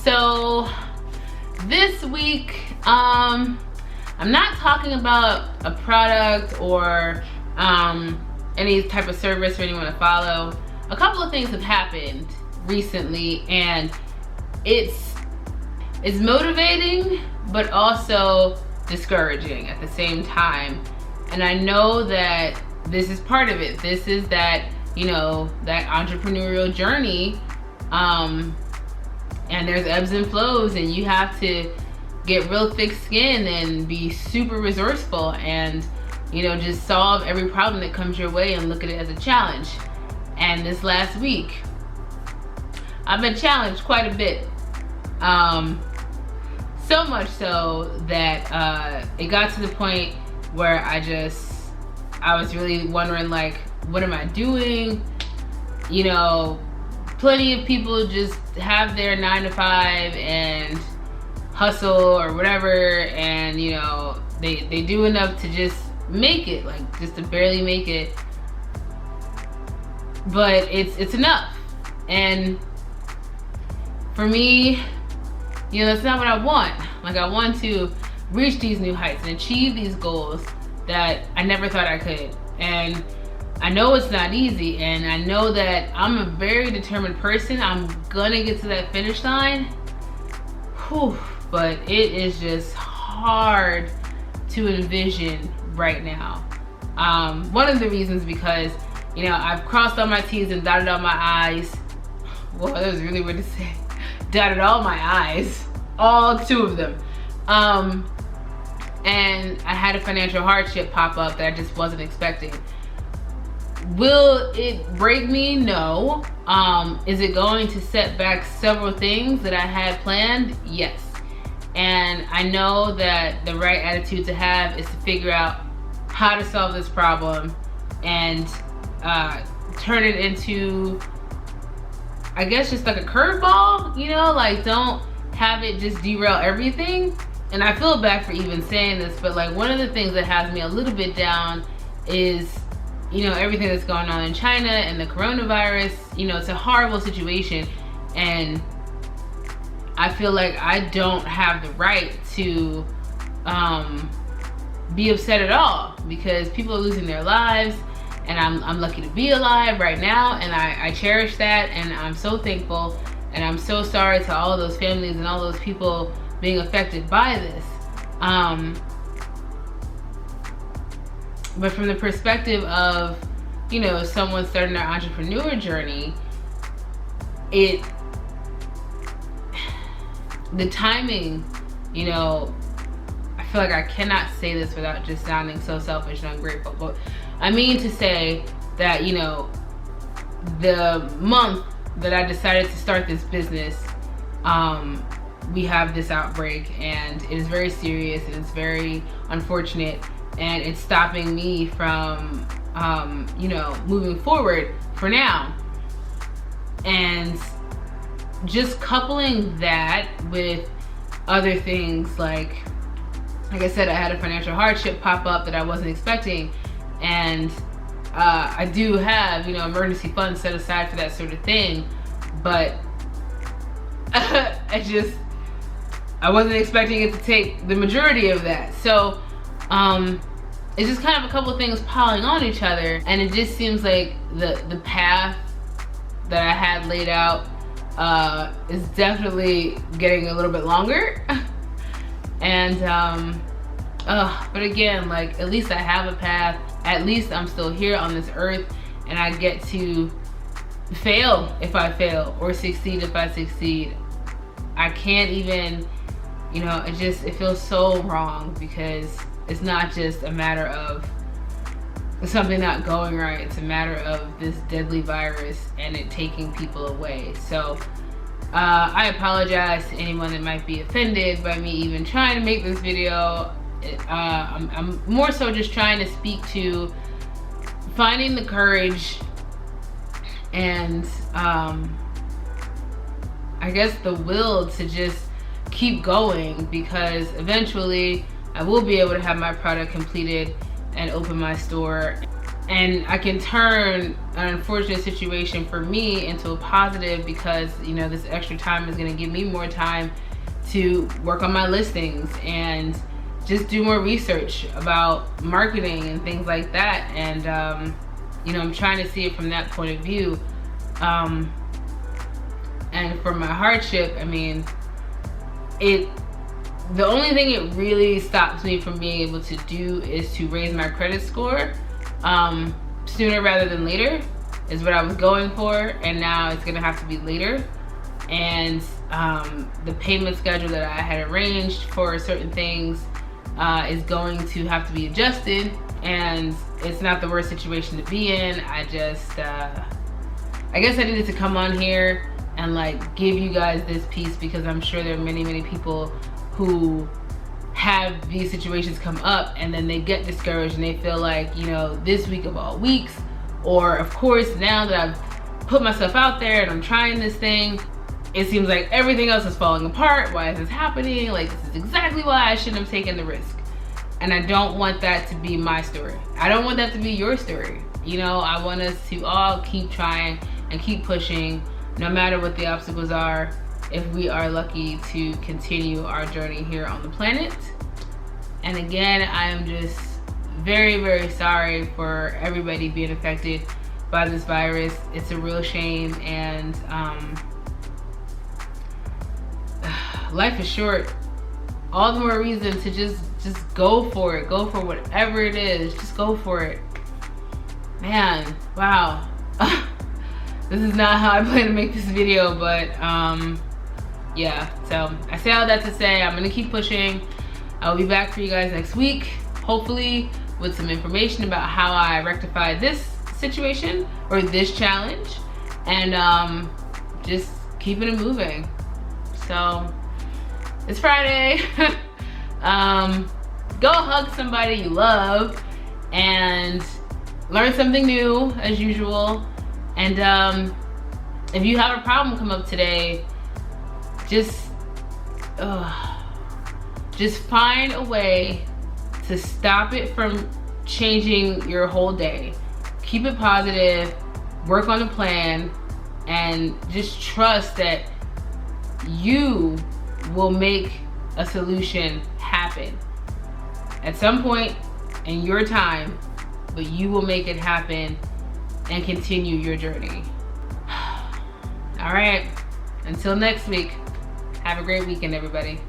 So this week, I'm not talking about a product or any type of service for anyone to follow. A couple of things have happened recently, and it's motivating but also discouraging at the same time. And I know that this is part of it. This is that, you know, that entrepreneurial journey, and there's ebbs and flows, and you have to get real thick skin and be super resourceful and, you know, just solve every problem that comes your way and look at it as a challenge. And this last week, I've been challenged quite a bit. So much so that it got to the point where I was really wondering, like, what am I doing? You know, plenty of people just have their 9 to 5 and hustle or whatever, and you know, they do enough to just make it, like just to barely make it, but it's enough. And for me, you know, that's not what I want. Like, I want to reach these new heights and achieve these goals that I never thought I could. And I know it's not easy, and I know that I'm a very determined person. I'm gonna get to that finish line. Whew, but it is just hard to envision right now. One of the reasons because, you know, I've crossed all my T's and dotted all my I's. Well, that was really weird to say. Dotted all my I's, all 2 of them. And I had a financial hardship pop up that I just wasn't expecting. Will it break me? No. Is it going to set back several things that I had planned? Yes. And I know that the right attitude to have is to figure out how to solve this problem and turn it into, I guess, just like a curveball, you know, like don't have it just derail everything. And I feel bad for even saying this, but like one of the things that has me a little bit down is, you know, everything that's going on in China and the coronavirus. You know, it's a horrible situation, and I feel like I don't have the right to be upset at all, because people are losing their lives, and I'm lucky to be alive right now, and I cherish that, and I'm so thankful, and I'm so sorry to all those families and all those people being affected by this. But from the perspective of, you know, someone starting their entrepreneur journey, the timing, you know, I feel like I cannot say this without just sounding so selfish and ungrateful, but I mean to say that, you know, the month that I decided to start this business, we have this outbreak, and it is very serious, and it's very unfortunate, and it's stopping me from, you know, moving forward for now. And just coupling that with other things, like I said, I had a financial hardship pop up that I wasn't expecting, and I do have, you know, emergency funds set aside for that sort of thing, but I wasn't expecting it to take the majority of that. So it's just kind of a couple of things piling on each other, and it just seems like the path that I had laid out is definitely getting a little bit longer. And but again, like, at least I have a path. At least I'm still here on this earth, and I get to fail if I fail, or succeed if I succeed. I can't even, you know, it feels so wrong, because it's not just a matter of something not going right. It's a matter of this deadly virus and it taking people away. So I apologize to anyone that might be offended by me even trying to make this video. I'm more so just trying to speak to finding the courage and I guess the will to just keep going, because eventually I will be able to have my product completed and open my store. And I can turn an unfortunate situation for me into a positive, because this extra time is going to give me more time to work on my listings and just do more research about marketing and things like that. And I'm trying to see it from that point of view. And for my hardship, the only thing it really stops me from being able to do is to raise my credit score sooner rather than later, is what I was going for, and now it's gonna have to be later. And the payment schedule that I had arranged for certain things is going to have to be adjusted, and it's not the worst situation to be in. I guess I needed to come on here and like give you guys this piece, because I'm sure there are many people who have these situations come up and then they get discouraged and they feel like, this week of all weeks, or of course now that I've put myself out there and I'm trying this thing, it seems like everything else is falling apart. Why is this happening? Like, this is exactly why I shouldn't have taken the risk. And I don't want that to be my story. I don't want that to be your story. I want us to all keep trying and keep pushing, no matter what the obstacles are, if we are lucky to continue our journey here on the planet. And again, I am just very sorry for everybody being affected by this virus. It's a real shame, and life is short. All the more reason to just go for it. Go for whatever it is. Just go for it. Man, wow. This is not how I plan to make this video, but yeah. So I say all that to say I'm gonna keep pushing. I'll be back for you guys next week, hopefully with some information about how I rectified this situation or this challenge, and just keeping it moving. So it's Friday. Go hug somebody you love and learn something new as usual. And if you have a problem come up today, just find a way to stop it from changing your whole day. Keep it positive, work on a plan, and just trust that you will make a solution happen at some point in your time, but you will make it happen and continue your journey. All right, until next week, have a great weekend, everybody.